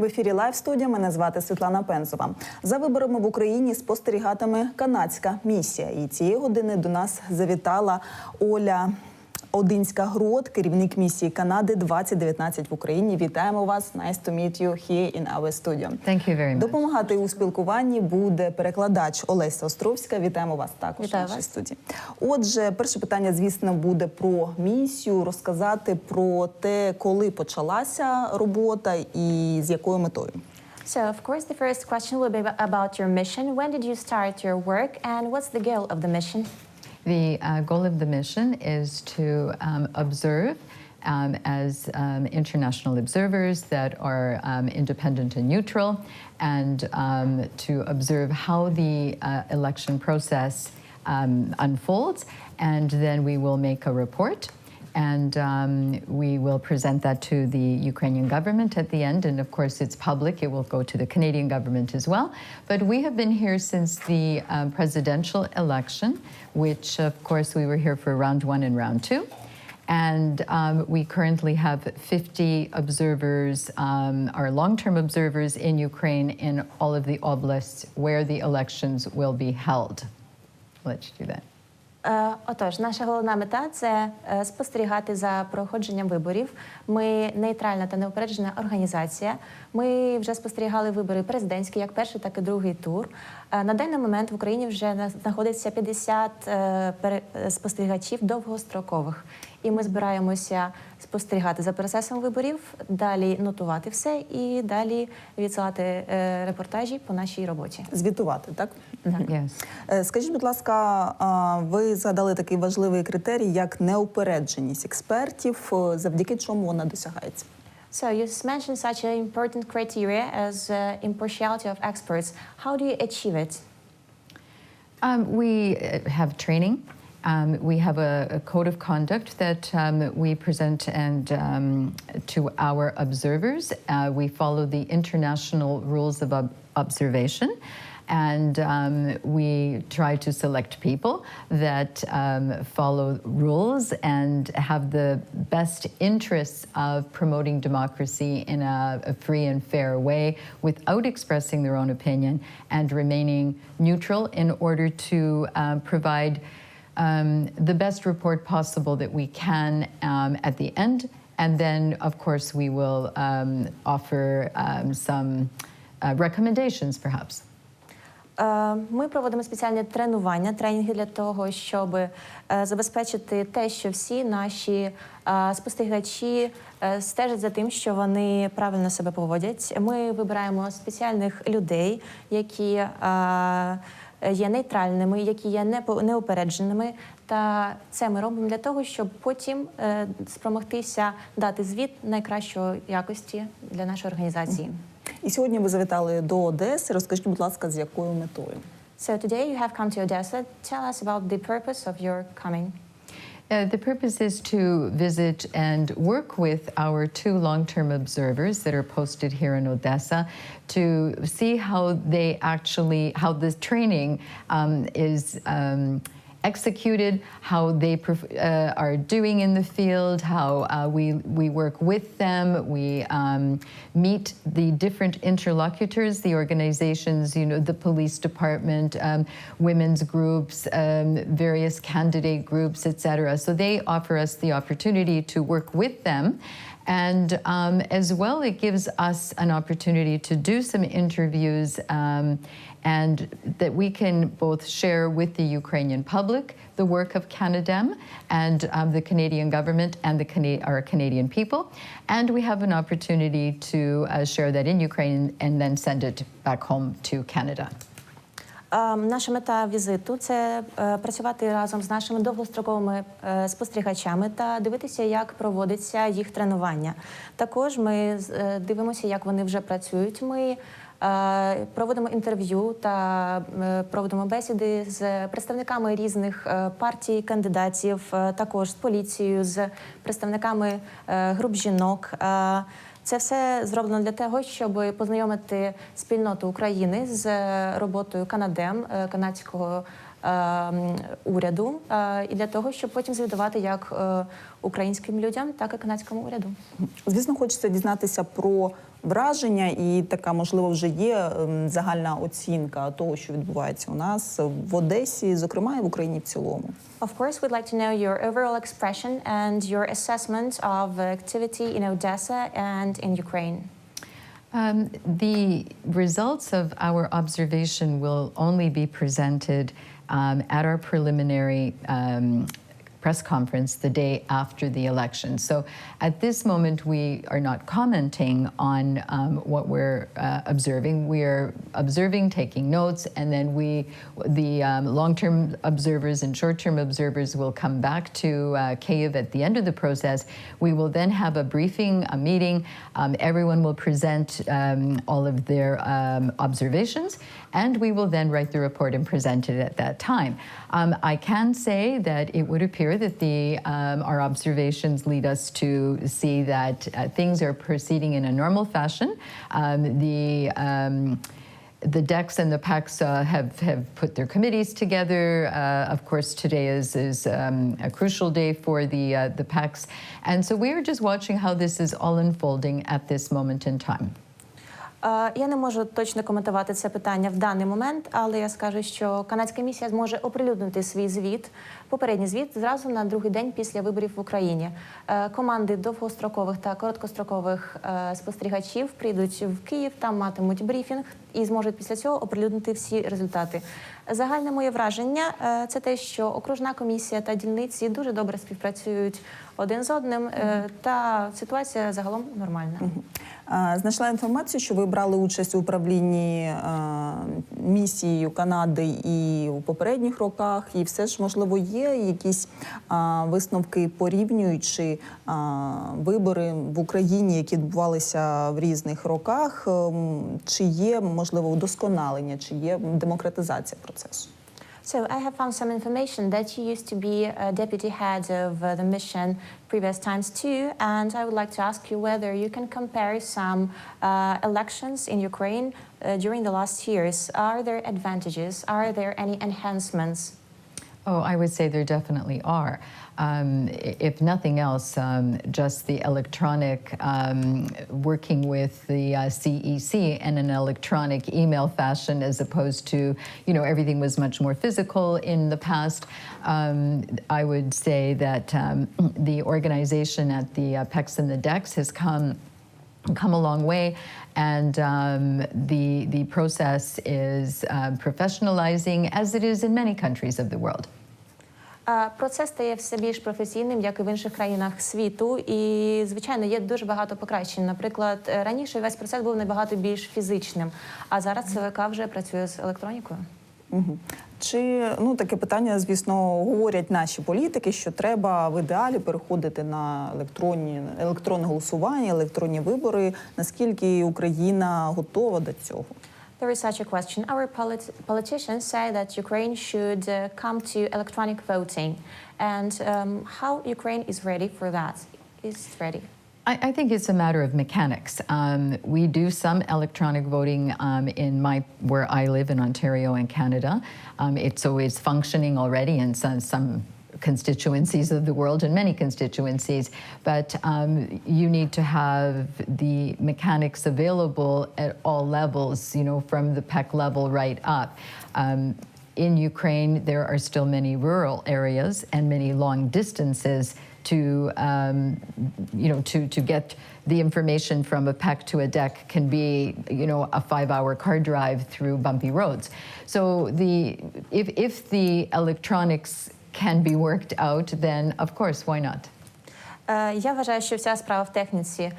В ефірі Лайв-студія. Мене звати Світлана Пензова. За виборами в Україні спостерігатиме канадська місія. І цієї години до нас завітала Оля Одинська-Ґрод, керівник місії Канади 2019 в Україні. Вітаємо вас. Nice to meet you here in our studio. Thank you very much. Допомагати у спілкуванні буде перекладач Олеся Островська. Вітаємо вас також в нашій студії. Отже, перше питання, звісно, буде про місію. Розказати про те, коли почалася робота і з якою метою. So, of course, the first question will be about your mission. When did you start your work and what's the goal of the mission? The goal of the mission is to observe as international observers that are independent and neutral, and to observe how the election process unfolds, and then we will make a report. And we will present that to the Ukrainian government at the end. And of course, it's public. It will go to the Canadian government as well. But we have been here since the presidential election, which of course we were here for round 1 and round 2. And we currently have 50 observers, our long-term observers in Ukraine in all of the oblasts where the elections will be held. I'll let you do that. Отож, наша головна мета – це спостерігати за проходженням виборів. Ми нейтральна та неупереджена організація. Ми вже спостерігали вибори президентські, як перший, так і другий тур. На даний момент в Україні вже знаходиться 50 спостерігачів довгострокових. І ми збираємося спостерігати за процесом виборів, далі нотувати все і далі відсилати репортажі по нашій роботі. Звітувати, так? Yes. Скажіть, будь ласка, ви згадали такий важливий критерій, як неупередженість експертів, завдяки чому вона досягається? So you mentioned such an important criteria as impartiality of experts. How do you achieve it? We have training. We have a code of conduct that we present and to our observers. We follow the international rules of observation. And we try to select people that follow rules and have the best interests of promoting democracy in a free and fair way without expressing their own opinion and remaining neutral in order to provide the best report possible that we can at the end. And then, of course, we will offer some recommendations, perhaps. Ми проводимо спеціальні тренінги для того, щоб забезпечити те, що всі наші спостерігачі стежать за тим, що вони правильно себе поводять. Ми вибираємо спеціальних людей, які є нейтральними, які є неупередженими. Та це ми робимо для того, щоб потім спромогтися дати звіт найкращої якості для нашої організації. І сьогодні ви завітали до Одеси. Розкажіть, будь ласка, з якою метою? So today you have come to Odessa. Tell us about the purpose of your coming. The purpose is to visit and work with our 2 long-term observers that are posted here in Odessa to see how the training is executed, how they are doing in the field, how we work with them, we meet the different interlocutors, the organizations, you know, the police department, women's groups, various candidate groups, etc. So they offer us the opportunity to work with them. And as well, it gives us an opportunity to do some interviews and that we can both share with the Ukrainian public the work of Canada and the Canadian government and our Canadian people. And we have an opportunity to share that in Ukraine and then send it back home to Canada. Наша мета візиту – це працювати разом з нашими довгостроковими спостерігачами та дивитися, як проводиться їх тренування. Також ми дивимося, як вони вже працюють. Ми проводимо інтерв'ю та проводимо бесіди з представниками різних партій, кандидатів, також з поліцією, з представниками груп жінок. Це все зроблено для того, щоб познайомити спільноту України з роботою Канадем, канадського уряду і для того, щоб потім звітувати як українським людям, так і канадському уряду. Звісно, хочеться дізнатися про враження, і така, можливо, вже є загальна оцінка того, що відбувається у нас в Одесі, зокрема, і в Україні в цілому. Of course, we'd like to know your overall expression and your assessment of activity in Odessa and in Ukraine. The results of our observation will only be presented at our preliminary press conference the day after the election. So at this moment, we are not commenting on what we're observing. We are observing, taking notes, and then the long-term observers and short-term observers will come back to Kyiv at the end of the process. We will then have a briefing, a meeting. Everyone will present all of their observations, and we will then write the report and present it at that time. I can say that it would appear that our observations lead us to see that things are proceeding in a normal fashion. The DECs and the PACs have put their committees together. Of course, today is a crucial day for the PACs. And so we are just watching how this is all unfolding at this moment in time. Я не можу точно коментувати це питання в даний момент, але я скажу, що канадська місія зможе оприлюднити свій звіт, попередній звіт, зразу на другий день після виборів в Україні. Команди довгострокових та короткострокових спостерігачів прийдуть в Київ, там матимуть брифінг і зможуть після цього оприлюднити всі результати. Загальне моє враження – це те, що окружна комісія та дільниці дуже добре співпрацюють один з одним, та ситуація загалом нормальна. Знайшла інформацію, що ви брали участь у управлінні місією Канади і у попередніх роках, і все ж, можливо, є якісь висновки, порівнюючи вибори в Україні, які відбувалися в різних роках, чи є, можливо, удосконалення, чи є демократизація процесу? So I have found some information that you used to be a deputy head of the mission previous times too, and I would like to ask you whether you can compare some elections in Ukraine during the last years. Are there advantages? Are there any enhancements? Oh, I would say there definitely are. If nothing else, just the electronic working with the CEC in an electronic email fashion, as opposed to, everything was much more physical in the past. I would say that the organization at the PECs and the DECs has come a long way, and the process is professionalizing, as it is in many countries of the world. Процес стає все більш професійним, як і в інших країнах світу, і, звичайно, є дуже багато покращень. Наприклад, раніше весь процес був набагато більш фізичним, а зараз ЦВК вже працює з електронікою. Чи, таке питання, звісно, говорять наші політики, що треба в ідеалі переходити на електронне голосування, електронні вибори. Наскільки Україна готова до цього? There is such a question. Our politicians say that Ukraine should come to electronic voting. And how Ukraine is ready for that? Is it ready? I think it's a matter of mechanics. We do some electronic voting where I live in Ontario and Canada. It's functioning already in some constituencies of the world, and many constituencies, but you need to have the mechanics available at all levels, from the PEC level right up. In Ukraine, there are still many rural areas and many long distances to get the information from a PEC to a DEC can be, a 5-hour car drive through bumpy roads. So if the electronics can be worked out, then of course, why not? Я вважаю, що вся справа в техніці.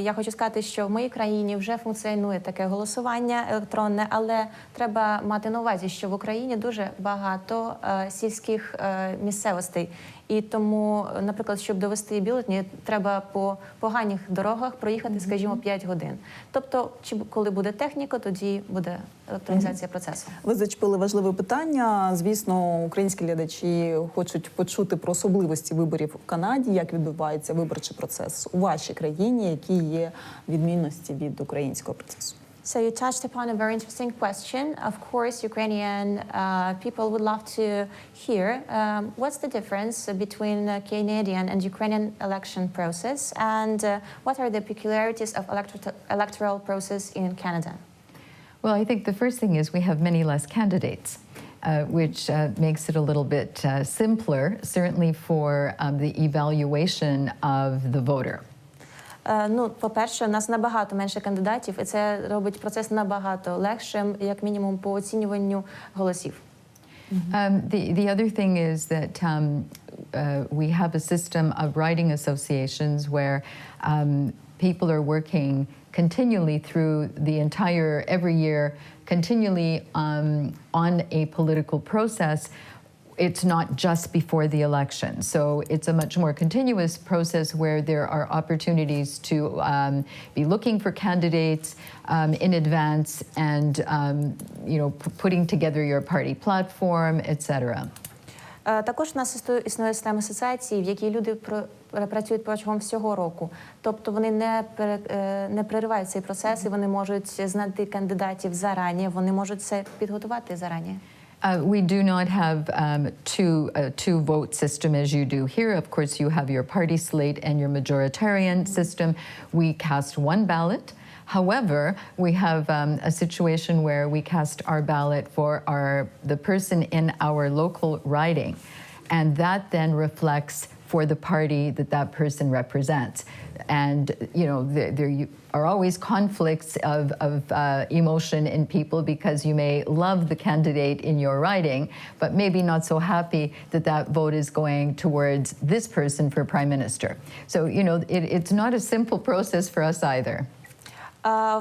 Я хочу сказати, що в моїй країні вже функціонує таке голосування електронне, але треба мати на увазі, що в Україні дуже багато сільських місцевостей. І тому, наприклад, щоб довести бюлетені, треба по поганих дорогах проїхати, скажімо, 5 годин. Тобто, коли буде техніка, тоді буде електронізація процесу. Ви зачепили важливе питання. Звісно, українські глядачі хочуть почути про особливості виборів в Канаді, як відбувається виборчий процес у вашій країні, які є відмінності від українського процесу. So you touched upon a very interesting question. Of course, Ukrainian people would love to hear what's the difference between Canadian and Ukrainian election process, and what are the peculiarities of electoral process in Canada? Well, I think the first thing is we have many less candidates, which makes it a little bit simpler, certainly for the evaluation of the voter. Ну, по-перше, у нас набагато менше кандидатів, і це робить процес набагато легшим, як мінімум, по оцінюванню голосів. The other thing is that we have a system of writing associations where people are working continually through the entire, every year, continually on a political process. It's not just before the election. So it's a much more continuous process where there are opportunities to be looking for candidates in advance and, putting together your party platform, etc. Також у нас існує система асоціацій, в якій люди працюють протягом всього року. Тобто вони не переривають цей процес, і вони можуть знайти кандидатів зарані, вони можуть це підготувати зарані. We do not have two vote system as you do here. Of course, you have your party slate and your majoritarian system. We cast one ballot. However, we have a situation where we cast our ballot for the person in our local riding, and that then reflects for the party that person represents. And there are always conflicts of emotion in people, because you may love the candidate in your riding, but maybe not so happy that vote is going towards this person for prime minister. So it's not a simple process for us either.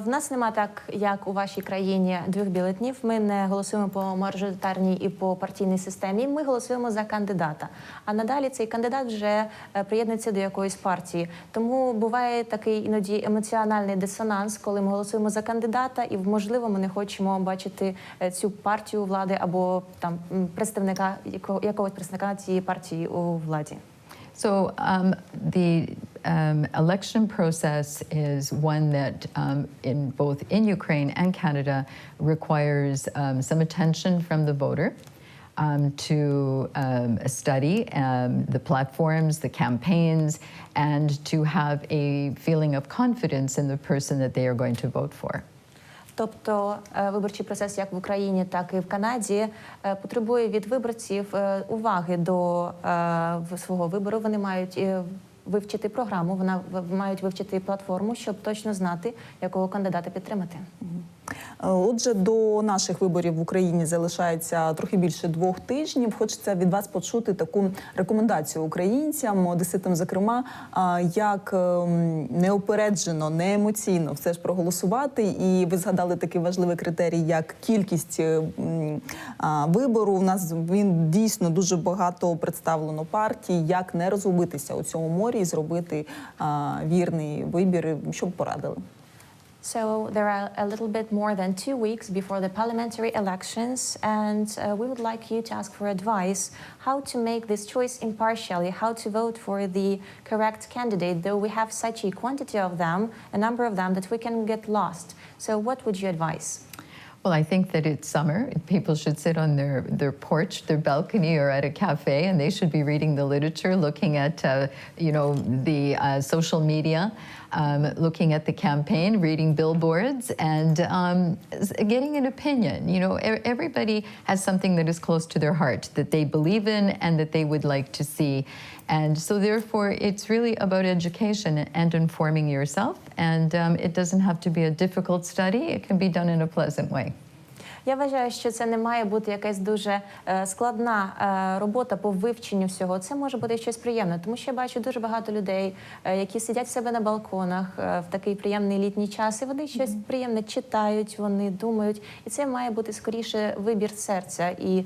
В нас нема так, як у вашій країні, двох бюлетнів. Ми не голосуємо по мажоритарній і по партійній системі. Ми голосуємо за кандидата. А надалі цей кандидат вже приєднується до якоїсь партії. Тому буває такий іноді емоціональний дисонанс, коли ми голосуємо за кандидата, і, можливо, ми не хочемо бачити цю партію влади або там представника, якогось представника цієї партії у владі. So the election process is one that in Ukraine and Canada requires some attention from the voter to study the platforms, the campaigns, and to have a feeling of confidence in the person that they are going to vote for. Тобто виборчий процес як в Україні, так і в Канаді потребує від виборців уваги до свого вибору. Вони мають вивчити програму, вони мають вивчити платформу, щоб точно знати, якого кандидата підтримати. Отже, до наших виборів в Україні залишається трохи більше 2 тижнів. Хочеться від вас почути таку рекомендацію українцям, одеситам зокрема, як неупереджено, неемоційно все ж проголосувати. І ви згадали такий важливий критерій, як кількість вибору. У нас він дійсно дуже багато представлено партій. Як не розгубитися у цьому морі і зробити вірний вибір, що б порадили? So there are a little bit more than 2 weeks before the parliamentary elections, and we would like you to ask for advice how to make this choice impartially, how to vote for the correct candidate, though we have such a quantity of them, a number of them, that we can get lost. So what would you advise? Well, I think that it's summer. People should sit on their porch, their balcony, or at a cafe, and they should be reading the literature, looking at, the social media, looking at the campaign, reading billboards, and getting an opinion. Everybody has something that is close to their heart, that they believe in and that they would like to see. And so therefore, it's really about education and informing yourself. And it doesn't have to be a difficult study. It can be done in a pleasant way. Я вважаю, що це не має бути якась дуже складна робота по вивченню всього. Це може бути щось приємне, тому що я бачу дуже багато людей, які сидять в себе на балконах в такий приємний літній час, і вони щось приємне читають, вони думають. І це має бути скоріше вибір серця і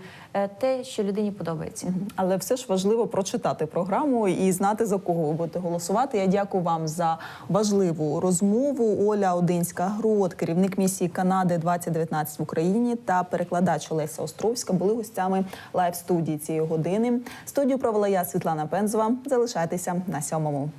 те, що людині подобається. Але все ж важливо прочитати програму і знати, за кого ви будете голосувати. Я дякую вам за важливу розмову. Оля Одинська-Ґрод, керівник місії Канади 2019 в Україні, та перекладач Олеся Островська були гостями лайв-студії цієї години. Студію провела я, Світлана Пензова. Залишайтеся на 7-му.